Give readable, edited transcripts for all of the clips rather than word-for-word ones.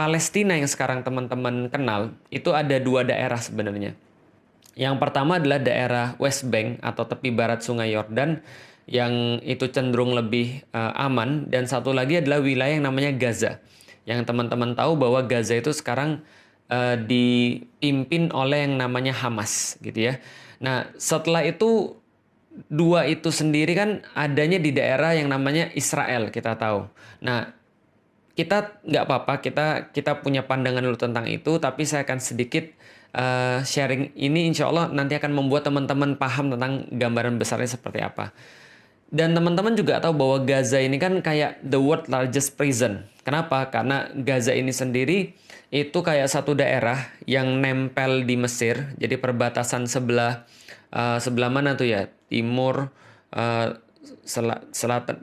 Palestina yang sekarang teman-teman kenal, itu ada dua daerah sebenarnya. Yang pertama adalah daerah West Bank atau tepi barat Sungai Yordan yang itu cenderung lebih aman, dan satu lagi adalah wilayah yang namanya Gaza. Yang teman-teman tahu bahwa Gaza itu sekarang dipimpin oleh yang namanya Hamas gitu ya. Nah, setelah itu dua itu sendiri kan adanya di daerah yang namanya Israel, kita tahu. Nah, kita nggak apa-apa, kita punya pandangan dulu tentang itu, tapi saya akan sedikit sharing ini, insya Allah nanti akan membuat teman-teman paham tentang gambaran besarnya seperti apa. Dan teman-teman juga tahu bahwa Gaza ini kan kayak the world largest prison. Kenapa? Karena Gaza ini sendiri itu kayak satu daerah yang nempel di Mesir. Jadi perbatasan sebelah mana tuh ya? Timur, selatan,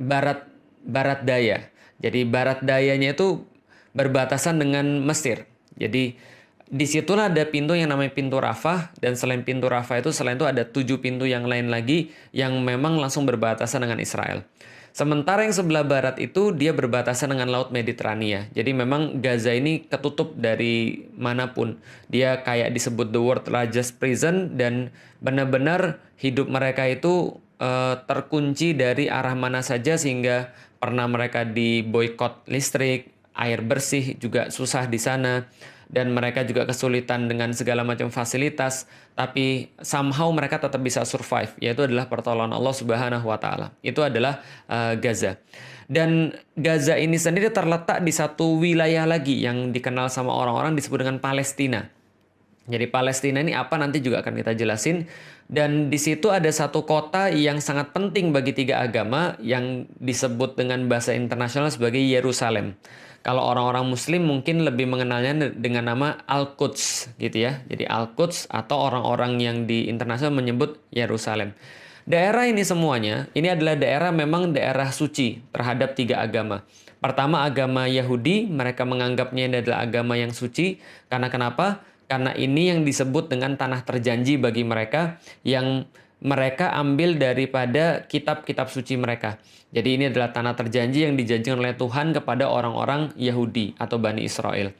barat daya. Jadi barat dayanya itu berbatasan dengan Mesir. Jadi disitulah ada pintu yang namanya pintu Rafah, dan selain pintu Rafah itu, selain itu ada 7 pintu yang lain lagi yang memang langsung berbatasan dengan Israel. Sementara yang sebelah barat itu dia berbatasan dengan Laut Mediterania. Jadi memang Gaza ini ketutup dari manapun. Dia kayak disebut the world largest prison, dan benar-benar hidup mereka itu terkunci dari arah mana saja, sehingga pernah mereka diboikot listrik, air bersih juga susah di sana, dan mereka juga kesulitan dengan segala macam fasilitas, tapi somehow mereka tetap bisa survive, yaitu adalah pertolongan Allah Subhanahu wa taala. Itu adalah Gaza. Dan Gaza ini sendiri terletak di satu wilayah lagi yang dikenal sama orang-orang disebut dengan Palestina. Jadi Palestina ini apa nanti juga akan kita jelasin. Dan di situ ada satu kota yang sangat penting bagi tiga agama yang disebut dengan bahasa internasional sebagai Yerusalem. Kalau orang-orang Muslim mungkin lebih mengenalnya dengan nama Al-Quds gitu ya. Jadi Al-Quds, atau orang-orang yang di internasional menyebut Yerusalem. Daerah ini semuanya, ini adalah daerah memang daerah suci terhadap tiga agama. Pertama, agama Yahudi, mereka menganggapnya ini adalah agama yang suci. Karena kenapa? Karena ini yang disebut dengan tanah terjanji bagi mereka, yang mereka ambil daripada kitab-kitab suci mereka. Jadi ini adalah tanah terjanji yang dijanjikan oleh Tuhan kepada orang-orang Yahudi atau Bani Israel.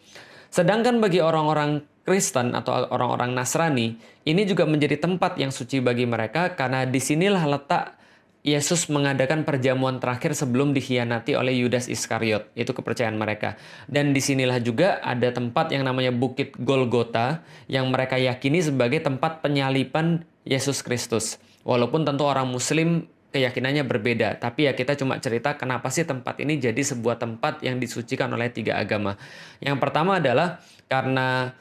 Sedangkan bagi orang-orang Kristen atau orang-orang Nasrani, ini juga menjadi tempat yang suci bagi mereka, karena disinilah letak Yesus mengadakan perjamuan terakhir sebelum dikhianati oleh Yudas Iskariot. Itu kepercayaan mereka. Dan disinilah juga ada tempat yang namanya Bukit Golgota, yang mereka yakini sebagai tempat penyaliban Yesus Kristus. Walaupun tentu orang Muslim keyakinannya berbeda. Tapi ya kita cuma cerita kenapa sih tempat ini jadi sebuah tempat yang disucikan oleh tiga agama. Yang pertama adalah karena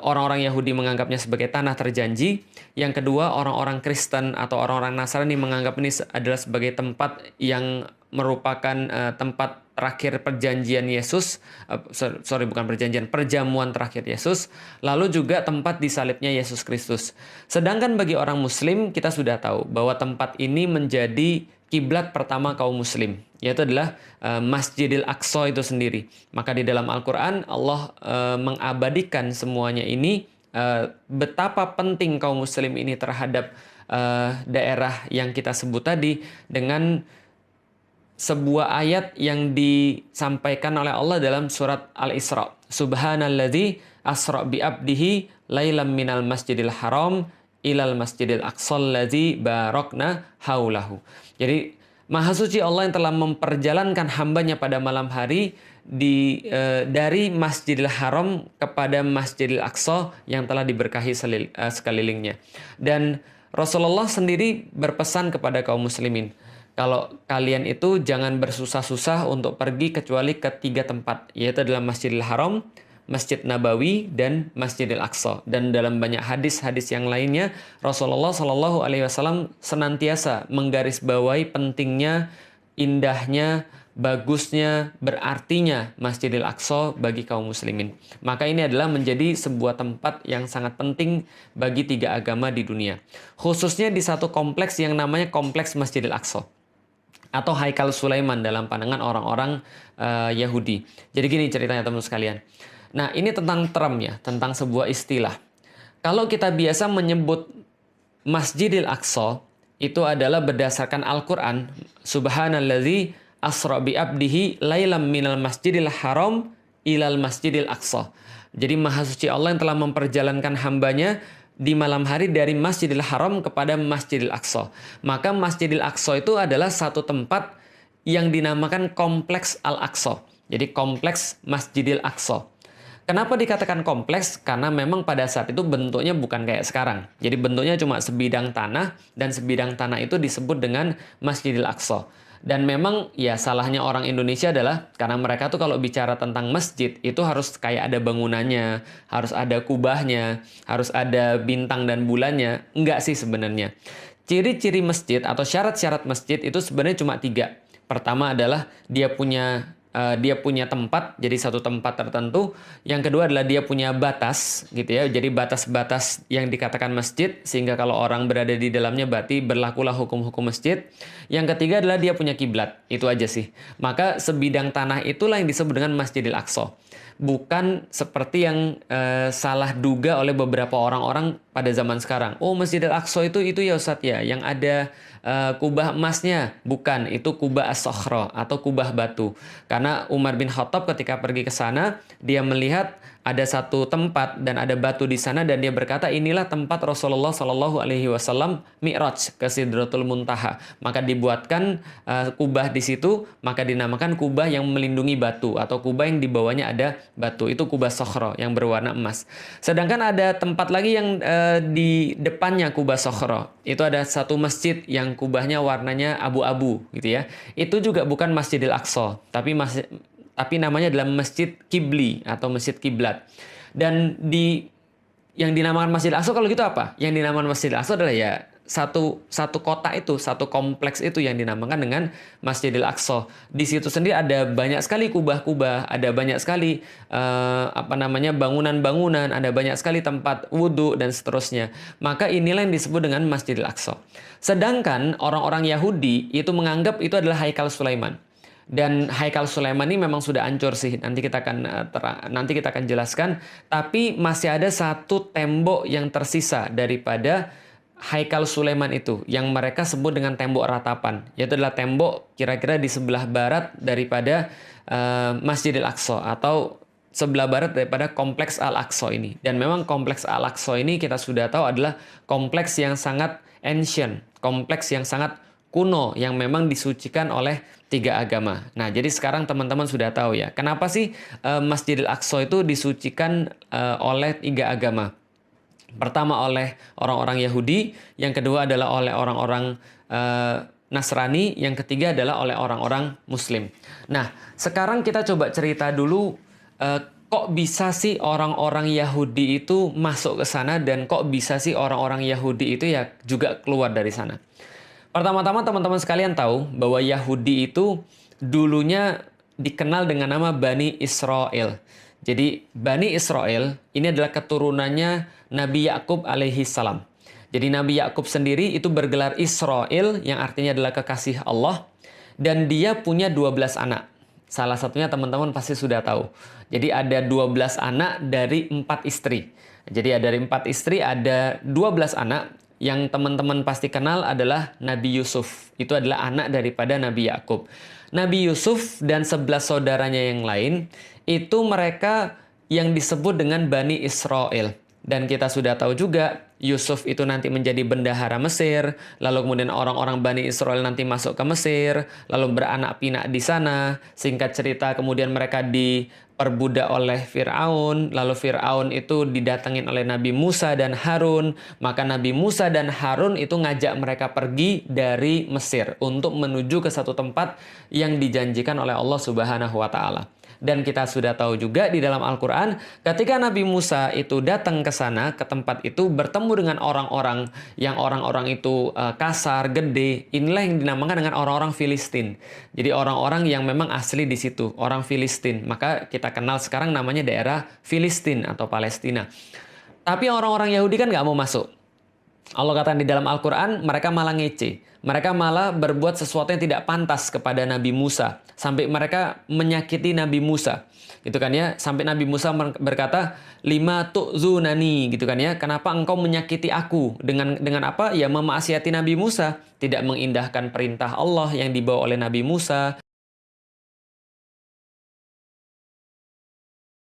orang-orang Yahudi menganggapnya sebagai tanah terjanji. Yang kedua, orang-orang Kristen atau orang-orang Nasrani menganggap ini adalah sebagai tempat yang merupakan tempat terakhir perjanjian Yesus, perjamuan terakhir Yesus, lalu juga tempat disalibnya Yesus Kristus. Sedangkan bagi orang Muslim, kita sudah tahu bahwa tempat ini menjadi kiblat pertama kaum Muslim, yaitu adalah Masjidil Aqsa itu sendiri. Maka di dalam Al-Quran Allah mengabadikan semuanya ini, betapa penting kaum Muslim ini terhadap daerah yang kita sebut tadi, dengan sebuah ayat yang disampaikan oleh Allah dalam surat Al-Isra. Subhanalladzi asra bi abdihi lailam minal masjidil haram ilal masjidil aqsal ladzi barakna haulahu. Jadi Maha Suci Allah yang telah memperjalankan hambanya pada malam hari dari Masjidil Haram kepada Masjidil Aqsa yang telah diberkahi sekelilingnya. Dan Rasulullah sendiri berpesan kepada kaum muslimin, kalau kalian itu jangan bersusah-susah untuk pergi kecuali ke 3 tempat, yaitu adalah Masjidil Haram, Masjid Nabawi, dan Masjidil Aqsa. Dan dalam banyak hadis-hadis yang lainnya, Rasulullah Shallallahu Alaihi Wasallam senantiasa menggarisbawahi pentingnya, indahnya, bagusnya, berartinya Masjidil Aqsa bagi kaum muslimin. Maka ini adalah menjadi sebuah tempat yang sangat penting bagi 3 agama di dunia. Khususnya di satu kompleks yang namanya Kompleks Masjidil Aqsa, atau Haikal Sulaiman dalam pandangan orang-orang Yahudi. Jadi gini ceritanya teman-teman sekalian. Nah, ini tentang term ya, tentang sebuah istilah. Kalau kita biasa menyebut Masjidil Aqsa, itu adalah berdasarkan Al-Quran. Subhanalladzi asra bi abdihi lailam minal masjidil haram ilal masjidil aqsa. Jadi Maha Suci Allah yang telah memperjalankan hambanya di malam hari dari Masjidil Haram kepada Masjidil Aqsa. Maka Masjidil Aqsa itu adalah satu tempat yang dinamakan Kompleks Al-Aqsa. Jadi Kompleks Masjidil Aqsa. Kenapa dikatakan kompleks? Karena memang pada saat itu bentuknya bukan kayak sekarang. Jadi bentuknya cuma sebidang tanah, dan sebidang tanah itu disebut dengan Masjidil Aqsa. Dan memang ya salahnya orang Indonesia adalah karena mereka tuh kalau bicara tentang masjid itu harus kayak ada bangunannya, harus ada kubahnya, harus ada bintang dan bulannya. Enggak sih sebenarnya. Ciri-ciri masjid atau syarat-syarat masjid itu sebenarnya cuma 3. Pertama adalah dia punya tempat, jadi satu tempat tertentu. Yang kedua adalah dia punya batas, gitu ya. Jadi batas-batas yang dikatakan masjid, sehingga kalau orang berada di dalamnya berarti berlakulah hukum-hukum masjid. Yang ketiga adalah dia punya kiblat, itu aja sih. Maka sebidang tanah itulah yang disebut dengan Masjidil Aqsa. Bukan seperti yang salah duga oleh beberapa orang-orang pada zaman sekarang. Oh, Masjidil Aqsa itu ya Ustadz ya, yang ada kubah emasnya. Bukan, itu kubah as-sokhra atau kubah batu. Karena Umar bin Khattab ketika pergi ke sana, dia melihat ada satu tempat dan ada batu di sana, dan dia berkata inilah tempat Rasulullah Shallallahu Alaihi Wasallam Mi'raj ke Sidratul Muntaha. Maka dibuatkan kubah di situ, maka dinamakan kubah yang melindungi batu atau kubah yang di bawahnya ada batu. Itu kubah sokhro yang berwarna emas. Sedangkan ada tempat lagi yang di depannya kubah sokhro. Itu ada satu masjid yang kubahnya warnanya abu-abu gitu ya. Itu juga bukan Masjidil Aqsa, tapi namanya adalah Masjid Kibli atau Masjid Kiblat. Dan yang dinamakan Masjid Al-Aqsa kalau gitu apa? Yang dinamakan Masjid Al-Aqsa adalah ya satu kota itu, satu kompleks itu yang dinamakan dengan Masjidil Aqsa. Di situ sendiri ada banyak sekali kubah-kubah, ada banyak sekali bangunan-bangunan, ada banyak sekali tempat wudhu dan seterusnya. Maka inilah yang disebut dengan Masjidil Aqsa. Sedangkan orang-orang Yahudi itu menganggap itu adalah Haikal Sulaiman. Dan Haikal Sulaiman ini memang sudah hancur sih. Nanti kita akan jelaskan. Tapi masih ada satu tembok yang tersisa daripada Haikal Sulaiman itu, yang mereka sebut dengan tembok ratapan. Yaitu adalah tembok kira-kira di sebelah barat daripada Masjidil Aqsa, atau sebelah barat daripada Kompleks Al-Aqsa ini. Dan memang Kompleks Al-Aqsa ini kita sudah tahu adalah kompleks yang sangat ancient, kompleks yang sangat kuno, yang memang disucikan oleh 3 agama. Nah, jadi sekarang teman-teman sudah tahu ya, kenapa sih Masjidil Aqsa itu disucikan oleh 3 agama. Pertama oleh orang-orang Yahudi, yang kedua adalah oleh orang-orang Nasrani, yang ketiga adalah oleh orang-orang Muslim. Nah, sekarang kita coba cerita dulu kok bisa sih orang-orang Yahudi itu masuk ke sana, dan kok bisa sih orang-orang Yahudi itu ya juga keluar dari sana. Pertama-tama teman-teman sekalian tahu bahwa Yahudi itu dulunya dikenal dengan nama Bani Israel. Jadi Bani Israel ini adalah keturunannya Nabi Yakub alaihi salam. Jadi Nabi Yakub sendiri itu bergelar Israel, yang artinya adalah kekasih Allah. Dan dia punya 12 anak. Salah satunya teman-teman pasti sudah tahu. Jadi ada 12 anak dari 4 istri. Jadi dari 4 istri ada 12 anak. Yang teman-teman pasti kenal adalah Nabi Yusuf. Itu adalah anak daripada Nabi Yakub. Nabi Yusuf dan 11 saudaranya yang lain, itu mereka yang disebut dengan Bani Israel. Dan kita sudah tahu juga, Yusuf itu nanti menjadi bendahara Mesir, lalu kemudian orang-orang Bani Israel nanti masuk ke Mesir, lalu beranak pinak di sana. Singkat cerita, kemudian mereka diperbudak oleh Fir'aun, lalu Fir'aun itu didatengin oleh Nabi Musa dan Harun. Maka Nabi Musa dan Harun itu ngajak mereka pergi dari Mesir untuk menuju ke satu tempat yang dijanjikan oleh Allah Subhanahu wa Ta'ala. Dan kita sudah tahu juga di dalam Al-Quran, ketika Nabi Musa itu datang ke sana, ke tempat itu, bertemu dengan orang-orang itu kasar, gede. Inilah yang dinamakan dengan orang-orang Filistin. Jadi orang-orang yang memang asli di situ, orang Filistin. Maka kita kenal sekarang namanya daerah Filistin atau Palestina. Tapi orang-orang Yahudi kan nggak mau masuk. Allah katakan di dalam Al-Quran, mereka malah ngece. Mereka malah berbuat sesuatu yang tidak pantas kepada Nabi Musa. Sampai mereka menyakiti Nabi Musa. Gitu kan ya. Sampai Nabi Musa berkata, "Lima tu'zunani," gitu kan ya. Kenapa engkau menyakiti aku? Dengan apa? Ya memaksiati Nabi Musa. Tidak mengindahkan perintah Allah yang dibawa oleh Nabi Musa.